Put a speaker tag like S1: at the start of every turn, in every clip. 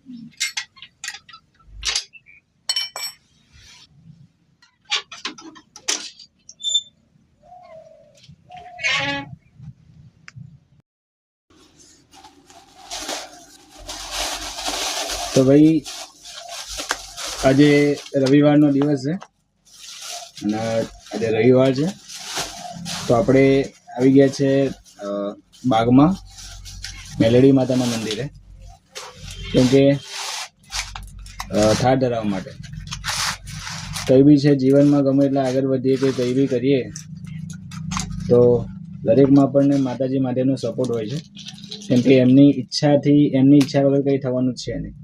S1: તો ભાઈ આજે રવિવારનો દિવસ છે અને આજે રવિવાર છે તો આપણે આવી ગયા છે બાગમાં મેલડી માતાના મંદિરે, કેમ કે થાળ ધરાવવા માટે. કંઈ બી છે જીવનમાં ગમે એટલા આગળ વધીએ કે કંઈ બી કરીએ તો દરેકમાં આપણને માતાજી માટેનો સપોર્ટ હોય છે, કેમ કે એમની ઈચ્છા વગર કંઈ થવાનું જ છે નહીં.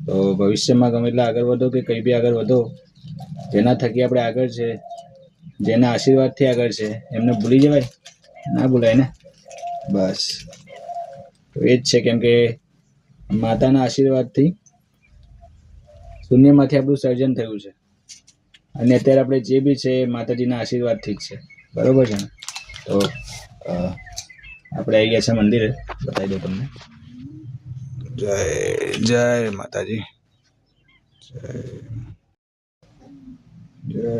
S1: તો ભવિષ્યમાં ગમે એટલા આગળ વધો કે કંઈ બી આગળ વધો, જેના થકી આપણે આગળ છે, જેના આશીર્વાદથી આગળ છે, એમને ભૂલી જવાય? ના ભૂલાય ને. બસ તો એ જ છે, કેમ કે માતાના આશીર્વાદથી શૂન્યમાંથી આપણું સર્જન થયું છે અને અત્યારે આપણે જે બી છે માતાજીના આશીર્વાદથી જ છે. બરોબર છે ને? તો આપણે આવી ગયા છે મંદિરે, બતાવી દો તમને. જય જય માતાજી, જય જય.